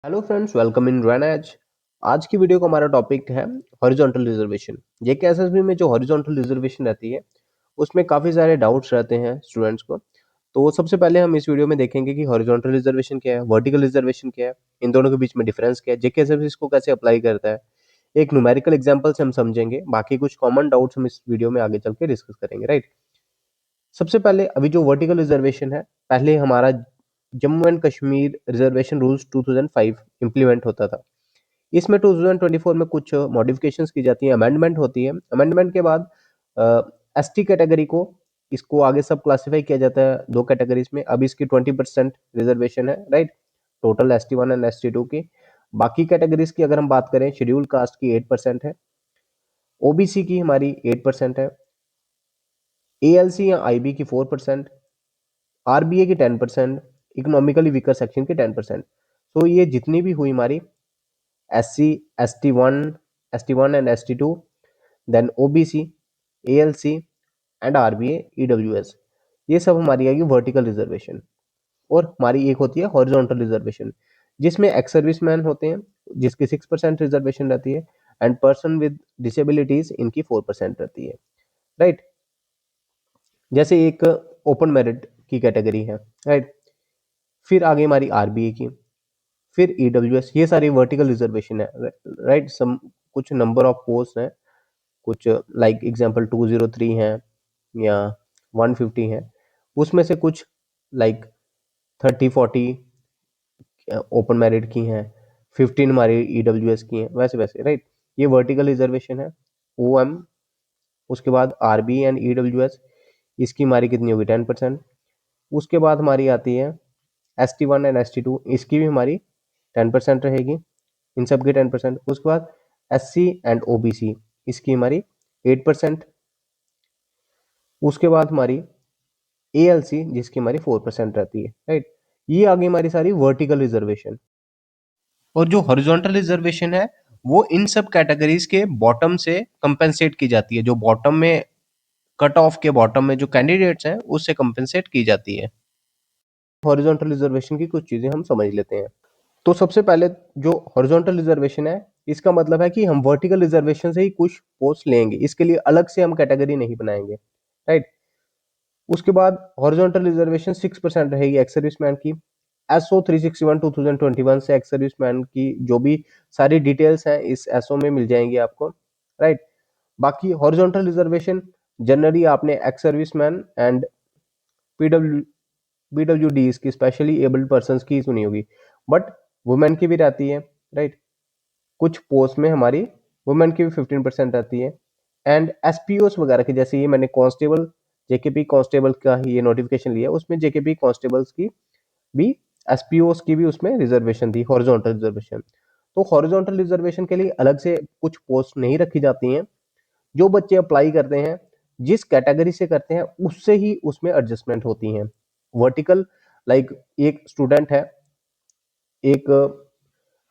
Hello friends, welcome in Raina's. आज की video का हमारा टॉपिक है हॉरिजॉन्टल रिजर्वेशन। जेकेएसएसबी में जो हॉरिजॉन्टल रिजर्वेशन रहती है उसमें काफ़ी सारे डाउट्स रहते हैं स्टूडेंट्स को। तो सबसे पहले हम इस वीडियो में देखेंगे कि हॉरिजॉन्टल रिजर्वेशन क्या है, वर्टिकल रिजर्वेशन क्या है, इन दोनों के बीच में डिफरेंस क्या है, जेकेएसएसबी इसको कैसे अप्लाई करता है। एक न्यूमेरिकल एग्जाम्पल से हम समझेंगे, बाकी कुछ कॉमन डाउट्स हम इस वीडियो में आगे चल के डिस्कस करेंगे। राइट, सबसे पहले अभी जो वर्टिकल रिजर्वेशन है, पहले हमारा Jammu and Kashmir reservation rules 2005 implement होता था। इसमें 2024 में कुछ मॉडिफिकेशंस की जाती हैं, अमेंडमेंट होती है। अमेंडमेंट के बाद एसटी कैटेगरी को इसको आगे सब क्लासिफाई किया जाता है दो कैटेगरीज में। अब इसकी 20% रिजर्वेशन है, right, total ST1 and ST2 की। बाकी कैटेगरीज की अगर हम बात करें, शेड्यूल कास्ट की 8% है, ओबीसी की हमारी 8% है, एएलसी या आईबी की 4%, आरबीए की 10%, इकोनॉमिकली वीकर सेक्शन की 10%। तो ये जितनी भी हुई हमारी SC, ST1 and ST2, then OBC, ALC and RBA, EWS, ये सब हमारी आएगी वर्टिकल रिजर्वेशन। और हमारी एक होती है हॉरिजॉन्टल रिजर्वेशन, जिसमें एक्स सर्विसमैन होते हैं जिसकी 6% रिजर्वेशन रहती है, एंड पर्सन विद डिसेबिलिटीज इनकी 4% रहती है। राइट, जैसे एक ओपन मेरिट की कैटेगरी है। राइट, फिर आगे हमारी आरबीए की, फिर ईडब्ल्यूएस, ये सारी वर्टिकल रिजर्वेशन है। राइट, सम कुछ नंबर ऑफ पोस्ट हैं, कुछ लाइक एग्जांपल 203 है या 150 है, उसमें से कुछ लाइक 30-40 ओपन मेरिट की हैं, 15 हमारी ईडब्ल्यूएस की हैं, वैसे वैसे। राइट, ये वर्टिकल रिजर्वेशन है। ओएम, उसके बाद आरबी एंड ईडब्ल्यूएस, इसकी हमारी कितनी होगी, 10%। उसके बाद हमारी आती है ST1 एंड ST2, इसकी भी हमारी 10% रहेगी, इन सब की 10%। उसके बाद SC एंड OBC, इसकी हमारी 8%। उसके बाद हमारी ALC, जिसकी हमारी 4% रहती है। राइट, ये आगे हमारी सारी वर्टिकल रिजर्वेशन। और जो हॉरिजॉन्टल रिजर्वेशन है वो इन सब कैटेगरीज के बॉटम से कंपेंसेट की जाती है, जो बॉटम में कट ऑफ के बॉटम में जो कैंडिडेट्स हैं उससे कंपेंसेट की जाती है। हॉरिजॉन्टल रिजर्वेशन की कुछ चीजें हम समझ लेते हैं। तो सबसे पहले जो हॉरिजॉन्टल रिजर्वेशन है, इसका मतलब है कि हम वर्टिकल रिजर्वेशन से ही कुछ पोस्ट लेंगे, इसके लिए अलग से हम कैटेगरी नहीं बनाएंगे। राइट, उसके बाद हॉरिजॉन्टल रिजर्वेशन 6% रहेगी एक्स सर्विसमैन की। SO 361 2021 से एक्स सर्विसमैन की जो भी सारी डिटेल्स हैं इस SO में मिल जाएंगी आपको। राइट, बाकी हॉरिजॉन्टल रिजर्वेशन जनरली आपने ex serviceman and PW BWD की, स्पेशली एबल्ड पर्सन की सुनी होगी, बट वुमेन की भी रहती है। राइट, कुछ पोस्ट में हमारी वुमेन की भी 15% रहती है। एंड एसपीओस वगैरह की, जैसे ये मैंने कांस्टेबल, जेकेपी कांस्टेबल का ही ये नोटिफिकेशन लिया, उसमें जेकेपी कांस्टेबल्स की भी, एसपीओस की भी उसमें रिजर्वेशन थी, हॉरिजॉन्टल रिजर्वेशन। तो हॉरिजॉन्टल रिजर्वेशन के लिए अलग से कुछ पोस्ट नहीं रखी जाती हैं। जो बच्चे अप्लाई करते हैं, जिस कैटेगरी से करते हैं, उससे ही उसमें एडजस्टमेंट होती हैं। वर्टिकल, लाइक एक स्टूडेंट है, एक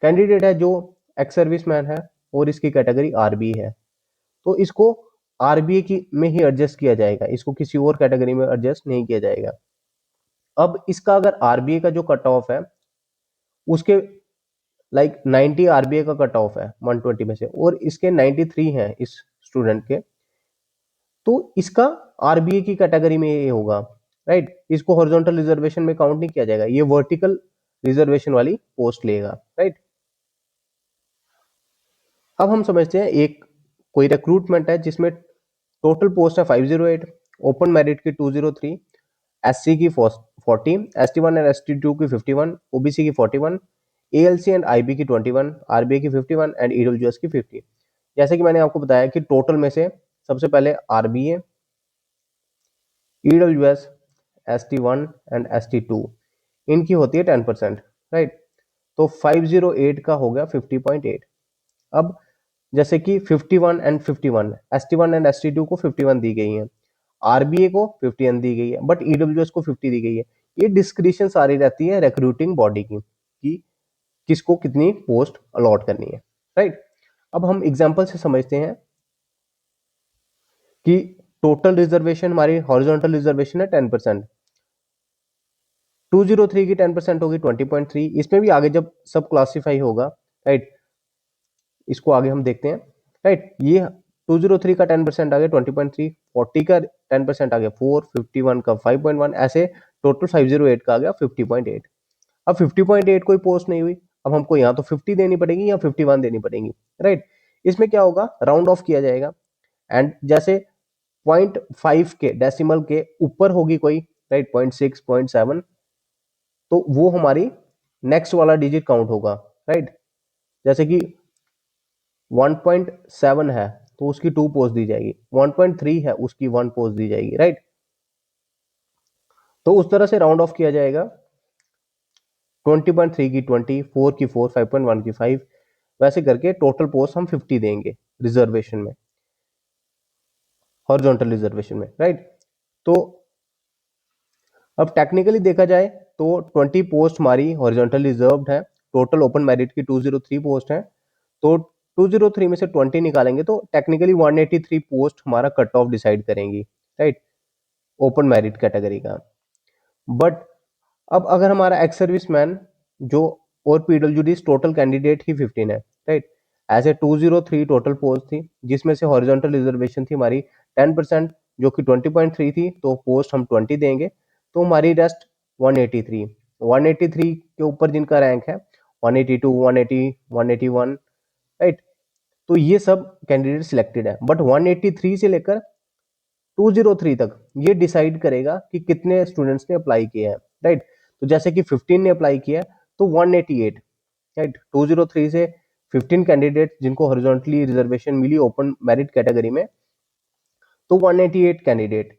कैंडिडेट है जो एक्स सर्विसमैन है और इसकी कैटेगरी आरबी है, तो इसको आरबीए की में ही एडजस्ट किया जाएगा, इसको किसी और कैटेगरी में एडजस्ट नहीं किया जाएगा। अब इसका अगर आरबीए का जो कट ऑफ है, उसके लाइक 90 आरबीए का कट ऑफ है 120 में से, और इसके 93 हैं इस स्टूडेंट के, तो इसका आरबीए की कैटेगरी में ये होगा। राइट, इसको हॉरिजॉन्टल रिजर्वेशन में काउंट नहीं किया जाएगा, ये वर्टिकल रिजर्वेशन वाली पोस्ट लेगा। राइट, अब हम समझते हैं एक कोई रिक्रूटमेंट है जिसमें टोटल पोस्ट है 508, ओपन मेरिट की 203, एससी की 40, ST1 एंड ST2 की 51, ओबीसी की 41, एएलसी एंड आईबी की 21, आरबीए की 51 एंड ईडब्ल्यूएस की 50। जैसे कि मैंने आपको बताया कि टोटल में से सबसे पहले RBA, EWS, ST1 and ST2, इनकी होती है 10%। राइट, तो 508 का हो गया 50.8। अब जैसे कि 51 एंड 51, ST1 एंड ST2 को 51 दी गई है, आरबीए को 51 दी गई है, बट ईडब्ल्यूएस को 50 दी गई है। ये डिस्क्रिशन सारी रहती है रिक्रूटिंग बॉडी की कि किसको कितनी पोस्ट अलॉट करनी है। राइट, अब हम एग्जांपल से समझते हैं कि टोटल रिजर्वेशन हमारी हॉरिजॉन्टल रिजर्वेशन है 10%। 203 की 10% होगी 20.3। इसमें भी आगे जब सब क्लासीफाई होगा, राइट, इसको आगे हम देखते हैं, राइट। ये 203 का 10% आ गया 20.3, 40 का 10% आ गया 4, 51 का 5.1, ऐसे टोटल 508 का आ गया 50.8। अब 50.8 कोई पोस्ट नहीं हुई, अब हमको यहाँ तो 50 देनी पड़ेगी या 51 देनी पड़ेगी, राइट। इसमें क्या होगा, राउंड ऑफ किया जाएगा, एंड जैसे 0.5 के डेसिमल के ऊपर होगी कोई, राइट, 0.6, 0.7, तो वो हमारी नेक्स्ट वाला डिजिट काउंट होगा, राइट। जैसे कि 1.7 है तो उसकी 2 पोस्ट दी जाएगी, 1.3 है उसकी 1 पोस्ट दी जाएगी, राइट। तो उस तरह से राउंड ऑफ किया जाएगा, 20.3 की 20, 4 की 4, 5.1 की 5, वैसे करके टोटल पोस्ट हम 50 देंगे रिजर्वेशन में, हॉरिजॉन्टल रिजर्वेशन में, राइट। तो अब टेक्निकली देखा जाए तो 20 पोस्ट हमारी हॉरिजॉन्टल रिजर्व्ड है, टोटल ओपन मेरिट की 203 पोस्ट है, तो 203 में से 20 निकालेंगे तो टेक्निकली 183 पोस्ट हमारा कट ऑफ डिसाइड करेंगी, राइट, ओपन मेरिट कैटेगरी का। बट अब अगर हमारा एक्स सर्विसमैन जो और पीडब्ल्यूडी टोटल कैंडिडेट ही 15 है, राइट, ऐसे 203 टोटल पोस्ट थी, जिसमें से हॉरिजॉन्टल रिजर्वेशन थी हमारी 10%, जो कि 20.3 थी, तो पोस्ट हम 20 देंगे, तो हमारी रेस्ट 183, 183 के ऊपर जिनका रैंक है 182, 180, 181, राइट। तो ये सब कैंडिडेट सिलेक्टेड है, बट 183 से लेकर 203 तक ये डिसाइड करेगा कि कितने स्टूडेंट्स ने अप्लाई किया है, राइट। तो जैसे कि 15 ने अप्लाई किया तो 188, राइट, 203 से 15 कैंडिडेट जिनको हॉरिजॉन्टली रिजर्वेशन मिली ओपन मेरिट कैटेगरी में, तो 188 कैंडिडेट,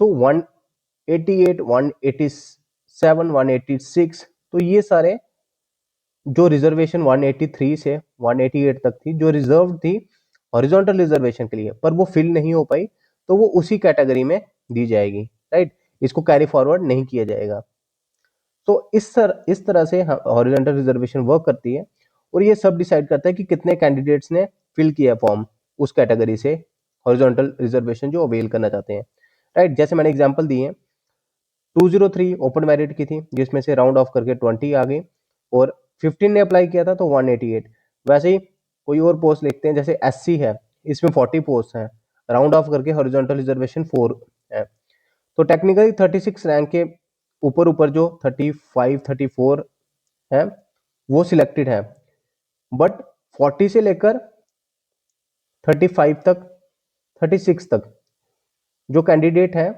सो 188, 187, 186, तो ये सारे जो रिजर्वेशन 183 से 188 तक थी जो रिजर्व थी हॉरिजॉन्टल रिजर्वेशन के लिए, पर वो फिल नहीं हो पाई, तो वो उसी कैटेगरी में दी जाएगी, राइट, इसको कैरी फॉरवर्ड नहीं किया जाएगा। तो इस तरह से हॉरिजॉन्टल रिजर्वेशन वर्क करती है, और ये सब डिसाइड करता है कि कितने कैंडिडेट्स ने फिल किया फॉर्म उस कैटेगरी से, हॉरिजॉन्टल रिजर्वेशन जो अवेल करना चाहते हैं, राइट। जैसे मैंने एग्जांपल दिए हैं, 203 ओपन मेरिट की थी, जिसमें से राउंड ऑफ करके 20 आ गई, और 15 ने अप्लाई किया था तो 188। वैसे ही कोई और पोस्ट लिखते हैं, जैसे एससी है, इसमें 40 पोस्ट हैं, राउंड ऑफ करके हॉरिजॉन्टल रिजर्वेशन 4 है, तो टेक्निकली 36 रैंक के ऊपर ऊपर जो 35, 34 है वो सिलेक्टेड है, बट 40 से लेकर 35 तक, 36 तक जो कैंडिडेट है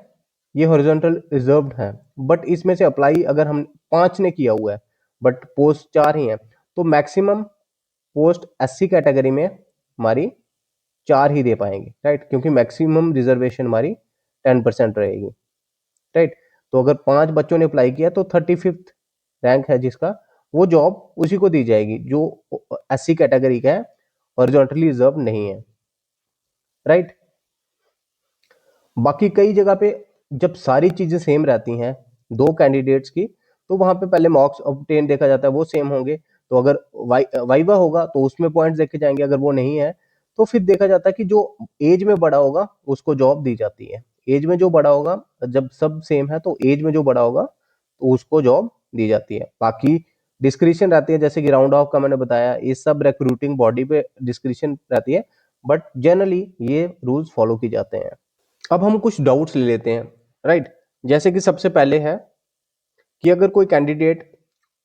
ये हॉरिजॉन्टल रिजर्व्ड है, बट इसमें से अप्लाई अगर हम 5 ने किया हुआ है बट पोस्ट 4 ही है, तो मैक्सिमम पोस्ट एससी कैटेगरी में हमारी 4 ही दे पाएंगे, राइट, क्योंकि मैक्सिमम रिजर्वेशन हमारी 10% रहेगी, राइट। तो अगर 5 बच्चों ने अप्लाई किया तो 35th रैंक है जिसका, वो जॉब उसी को दी जाएगी जो एससी कैटेगरी का है, हॉरिजॉन्टली रिजर्व नहीं है, राइट। बाकी कई जगह पे जब सारी चीजें सेम रहती हैं दो कैंडिडेट्स की, तो वहां पे पहले मार्क्स ऑब्टेन देखा जाता है, वो सेम होंगे, तो अगर वाइवा होगा तो उसमें पॉइंट्स देखे जाएंगे, अगर वो नहीं है तो फिर देखा जाता है कि जो एज में बड़ा होगा उसको जॉब दी जाती है, एज में जो बड़ा होगा, जब सब सेम है तो एज में जो बड़ा होगा तो उसको जॉब दी जाती है। बाकी डिस्क्रिप्शन रहती है, जैसे कि राउंड ऑफ का मैंने बताया, ये सब रिक्रूटिंग बॉडी पे डिस्क्रिप्शन रहती है, बट जनरली ये रूल्स फॉलो की जाते हैं। अब हम कुछ डाउट्स ले लेते हैं, राइट। जैसे कि सबसे पहले है कि अगर कोई कैंडिडेट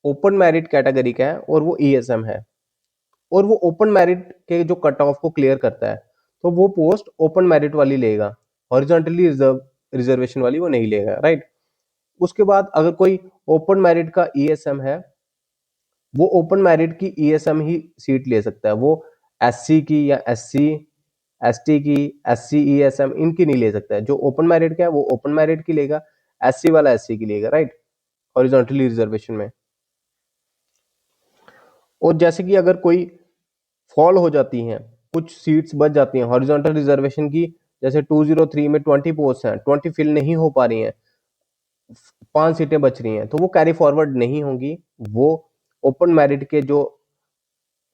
ओपन मेरिट कैटेगरी का है और वो ईएसएम है, और वो ओपन मेरिट के जो कट ऑफ को क्लियर करता है, तो वो पोस्ट ओपन मेरिट वाली लेगा, हॉरिजॉन्टली रिजर्वेशन वाली वो नहीं लेगा, राइट। उसके बाद अगर कोई ओपन मेरिट का ईएसएम है, वो ओपन मेरिट की ईएसएम ही सीट ले सकता है, वो एससी की या एससी एसटी की, एससी ईएसएम इनकी नहीं ले सकता है। जो ओपन मेरिट का है वो ओपन मेरिट की लेगा, एससी वाला एससी की लेगा, राइट, हॉरिजॉन्टली रिजर्वेशन में। और जैसे कि अगर कोई फॉल हो जाती हैं, कुछ सीट्स बच जाती हैं हॉरिजॉन्टल रिजर्वेशन की, जैसे 203 में 20 पोस्ट हैं, 20 फिल नहीं हो पा रही हैं, 5 सीटें बच रही हैं, तो वो कैरी फॉरवर्ड नहीं होंगी, वो ओपन मेरिट के जो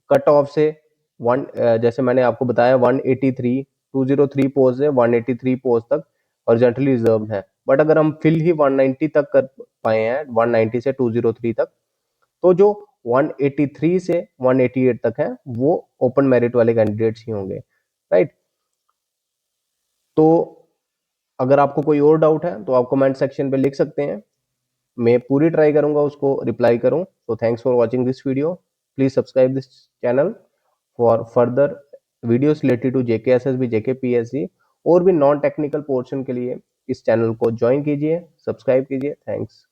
कट ऑफ से जैसे मैंने आपको बताया 183, 203 पोस्ट है 183 पोस्ट तक हॉरिजॉन्टली रिजर्व्ड है, बट अगर हम फिल ही 190 तक कर पाए हैं, 190 से 203 तक, तो जो 183 से 188 तक है वो ओपन मेरिट वाले कैंडिडेट्स ही होंगे, राइट। तो अगर आपको कोई और डाउट है तो आप कमेंट सेक्शन पे लिख सकते हैं, मैं पूरी ट्राई करूंगा उसको रिप्लाई करूं। तो thanks for watching this video, please subscribe this channel for further videos related to JK SSB, JK PSC और भी नॉन टेक्निकल पोर्शन के लिए इस चैनल को ज्वाइन कीजिए, सब्सक्राइब कीजिए। थैंक्स।